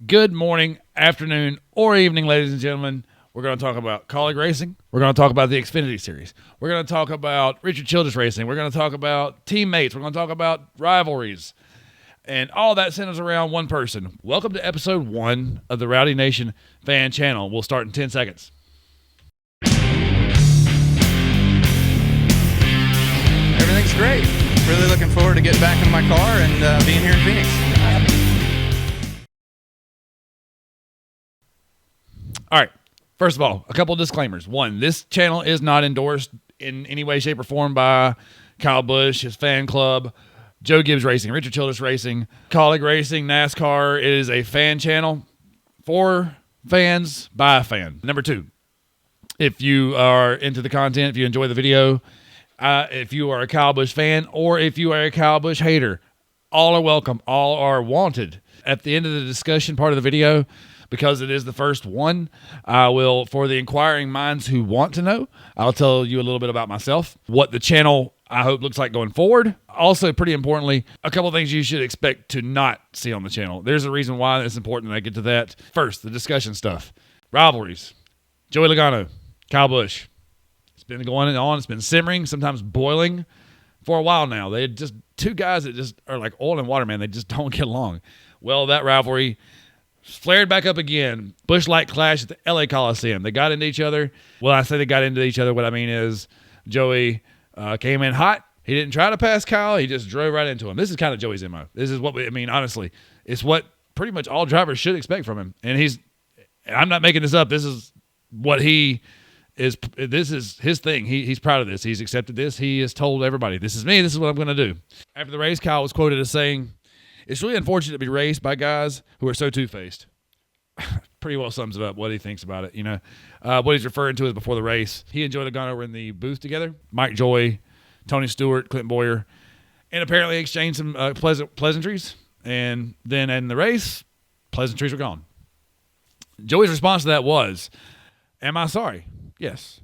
Good morning, afternoon, or evening, ladies and gentlemen. We're going to talk about colleague racing. We're going to talk about the Xfinity Series. We're going to talk about Richard Childress Racing. We're going to talk about teammates. We're going to talk about rivalries. And all that centers around one person. Welcome to episode 1 of the Rowdy N8tion fan channel. We'll start in 10 seconds. Everything's great. Really looking forward to getting back in my car and being here in Phoenix. All right. First of all, a couple of disclaimers. One, this channel is not endorsed in any way, shape, or form by Kyle Busch, his fan club, Joe Gibbs Racing, Richard Childress Racing, Colleague Racing, NASCAR. It is a fan channel for fans by a fan. Number 2, if you are into the content, if you enjoy the video, if you are a Kyle Busch fan or if you are a Kyle Busch hater, all are welcome. All are wanted. At the end of the discussion part of the video, because it is the first one, I will, for the inquiring minds who want to know, I'll tell you a little bit about myself, what the channel I hope looks like going forward. Also, pretty importantly, a couple of things you should expect to not see on the channel. There's a reason why it's important that I get to that. First, the discussion stuff. Rivalries. Joey Logano, Kyle Busch. It's been going on. It's been simmering, sometimes boiling for a while now. They're just two guys that just are like oil and water, man. They just don't get along. Well, that rivalry flared back up again. Busch Light clash at the LA Coliseum. They got into each other. Well, I say they got into each other. What I mean is Joey came in hot. He didn't try to pass Kyle. He just drove right into him. This is kind of Joey's MO. This is what honestly, it's what pretty much all drivers should expect from him. And I'm not making this up. This is what he is. This is his thing. He's proud of this. He's accepted this. He has told everybody, this is me. This is what I'm going to do. After the race, Kyle was quoted as saying, "It's really unfortunate to be raced by guys who are so two-faced." Pretty well sums it up, what he thinks about it. What he's referring to is before the race, he and Joey Logano were in the booth together. Mike Joy, Tony Stewart, Clinton Boyer, and apparently exchanged some pleasantries. And then in the race, pleasantries were gone. Joey's response to that was, "Am I sorry? Yes.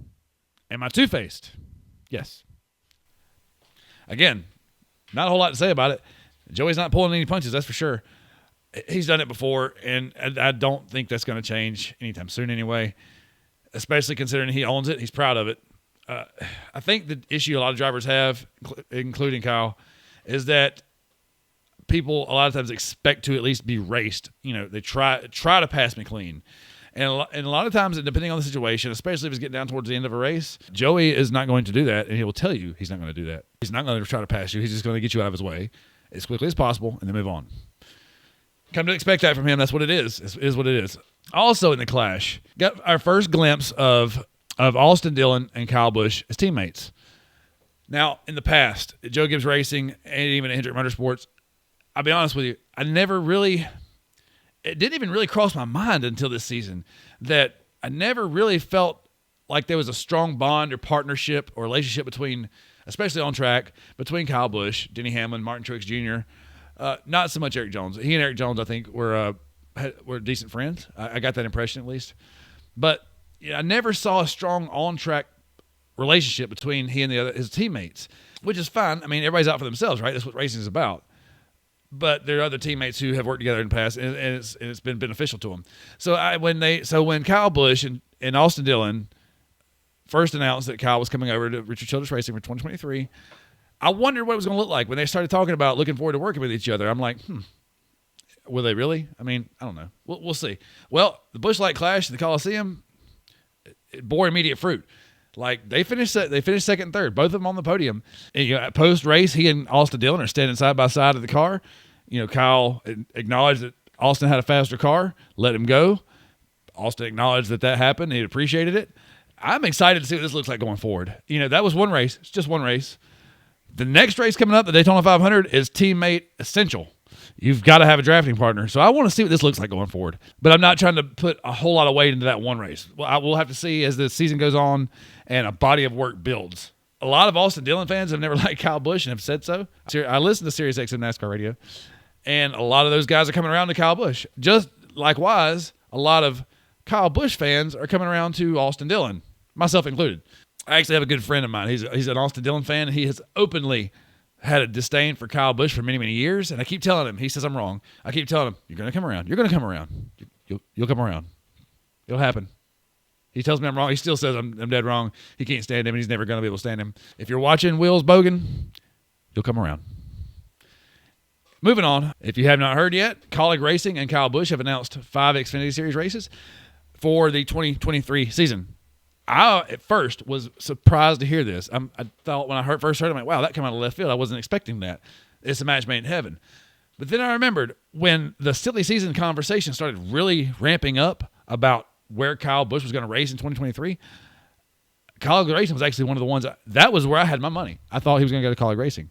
Am I two-faced? Yes." Again, not a whole lot to say about it. Joey's not pulling any punches, that's for sure. He's done it before, and I don't think that's going to change anytime soon anyway, especially considering he owns it. He's proud of it. I think the issue a lot of drivers have, including Kyle, is that people a lot of times expect to at least be raced. They try to pass me clean. And a lot of times, depending on the situation, especially if it's getting down towards the end of a race, Joey is not going to do that, and he will tell you he's not going to do that. He's not going to try to pass you. He's just going to get you out of his way as quickly as possible and then move on. Come to expect that from him. That's what it is. It is what it is. Also in the clash, got our first glimpse of Austin Dillon and Kyle Busch as teammates. Now, in the past, at Joe Gibbs Racing and even at Hendrick Motorsports, I'll be honest with you, it didn't even really cross my mind until this season that I never really felt like there was a strong bond or partnership or relationship between, especially on track, between Kyle Busch, Denny Hamlin, Martin Truex Jr., not so much Eric Jones. He and Eric Jones, I think, were decent friends. I got that impression at least. But I never saw a strong on-track relationship between he and his teammates, which is fine. I mean, everybody's out for themselves, right? That's what racing is about. But there are other teammates who have worked together in the past, and it's been beneficial to them. So when Kyle Busch and Austin Dillon first announced that Kyle was coming over to Richard Childress Racing for 2023, I wondered what it was going to look like when they started talking about looking forward to working with each other. I'm like, will they really? I mean, I don't know. We'll see. Well, the Busch Light clash at the Coliseum, it bore immediate fruit. Like they finished second and third, both of them on the podium. And, post race, he and Austin Dillon are standing side by side of the car. Kyle acknowledged that Austin had a faster car, let him go. Austin acknowledged that happened. He appreciated it. I'm excited to see what this looks like going forward. That was one race. It's just one race. The next race coming up, the Daytona 500, is teammate essential. You've got to have a drafting partner. So I want to see what this looks like going forward. But I'm not trying to put a whole lot of weight into that one race. Well, we'll have to see as the season goes on and a body of work builds. A lot of Austin Dillon fans have never liked Kyle Busch and have said so. I listen to Sirius XM NASCAR radio, and a lot of those guys are coming around to Kyle Busch. Just likewise, a lot of Kyle Busch fans are coming around to Austin Dillon, myself included. I actually have a good friend of mine. He's an Austin Dillon fan, and he has openly had a disdain for Kyle Busch for many, many years, and I keep telling him. He says I'm wrong. I keep telling him, you're going to come around. You're going to come around. You'll come around. It'll happen. He tells me I'm wrong. He still says I'm dead wrong. He can't stand him, and he's never going to be able to stand him. If you're watching Wheels Bogan, you'll come around. Moving on, if you have not heard yet, Colleague Racing and Kyle Busch have announced 5 Xfinity Series races for the 2023 season. I, at first, was surprised to hear this. I thought when I first heard it, I'm like, wow, that came out of left field. I wasn't expecting that. It's a match made in heaven. But then I remembered when the silly season conversation started really ramping up about where Kyle Busch was going to race in 2023, Colleague Racing was actually one of the ones that was where I had my money. I thought he was going to go to Colleague Racing.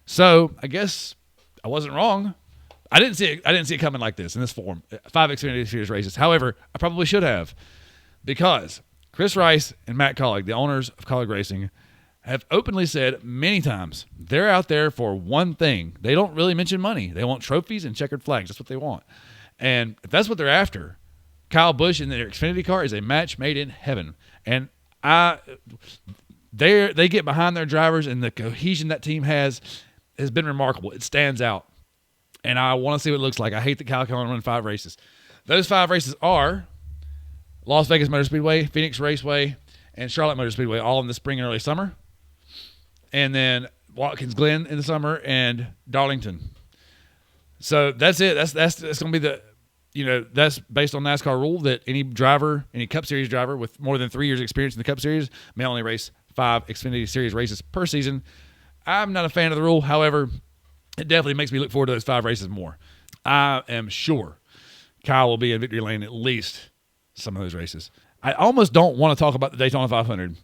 So I guess I wasn't wrong. I didn't see it coming like this in this form. 5 Xfinity Series races. However, I probably should have, because Chris Rice and Matt Colleague, the owners of Colleague Racing, have openly said many times they're out there for one thing. They don't really mention money. They want trophies and checkered flags. That's what they want. And if that's what they're after, Kyle Busch in their Xfinity car is a match made in heaven. And they get behind their drivers, and the cohesion that team has been remarkable. It stands out. And I want to see what it looks like. I hate that Kyle can only run 5 races. Those 5 races are Las Vegas Motor Speedway, Phoenix Raceway, and Charlotte Motor Speedway, all in the spring and early summer. And then Watkins Glen in the summer and Darlington. So that's it. That's going to be that's based on NASCAR rule that any Cup Series driver with more than 3 years experience in the Cup Series may only race 5 Xfinity Series races per season. I'm not a fan of the rule. However, it definitely makes me look forward to those 5 races more. I am sure Kyle will be in victory lane at least some of those races. I almost don't want to talk about the Daytona 500.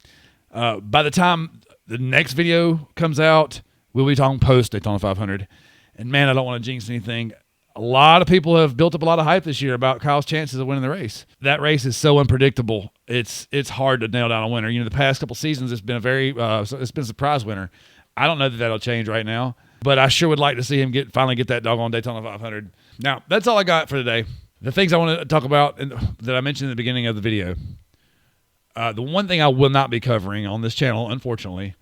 By the time the next video comes out, we'll be talking post Daytona 500. And man, I don't want to jinx anything. A lot of people have built up a lot of hype this year about Kyle's chances of winning the race. That race is so unpredictable. It's hard to nail down a winner. The past couple seasons, it's been a surprise winner. I don't know that that'll change right now, but I sure would like to see him finally get that doggone Daytona 500. Now, that's all I got for today. The things I want to talk about that I mentioned in the beginning of the video. The one thing I will not be covering on this channel, unfortunately,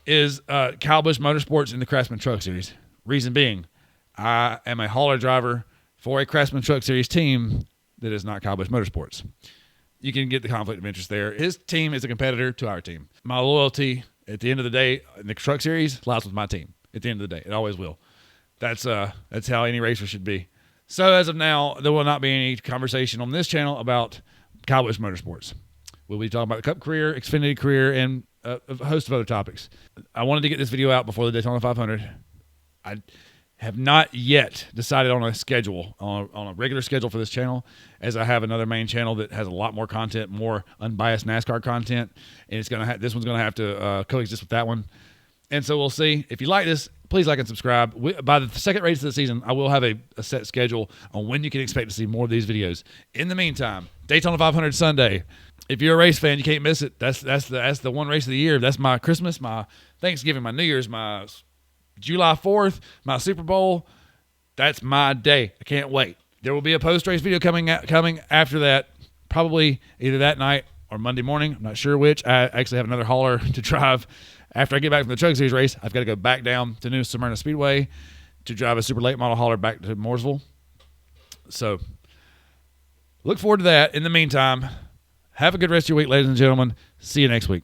is Kyle Busch Motorsports in the Craftsman Truck Series. Reason being, I am a hauler driver for a Craftsman Truck Series team that is not Kyle Busch Motorsports. You can get the conflict of interest there. His team is a competitor to our team. My loyalty, at the end of the day, in the Truck Series, lies with my team. At the end of the day, it always will. That's how any racer should be. So as of now, there will not be any conversation on this channel about Kyle Busch Motorsports. We'll be talking about the Cup career, Xfinity career, and a host of other topics. I wanted to get this video out before the Daytona 500. I have not yet decided on a schedule, on a regular schedule for this channel, as I have another main channel that has a lot more content, more unbiased NASCAR content, and this one's going to have to coexist with that one. And so we'll see. If you like this, please like and subscribe. By the second race of the season, I will have a set schedule on when you can expect to see more of these videos. In the meantime, Daytona 500 Sunday. If you're a race fan, you can't miss it. That's the one race of the year. That's my Christmas, my Thanksgiving, my New Year's, my July 4th, my Super Bowl. That's my day. I can't wait. There will be a post-race video coming after that, probably either that night or Monday morning. I'm not sure which. I actually have another hauler to drive. After I get back from the Truck Series race, I've got to go back down to New Smyrna Speedway to drive a super late model hauler back to Mooresville. So look forward to that. In the meantime, have a good rest of your week, ladies and gentlemen. See you next week.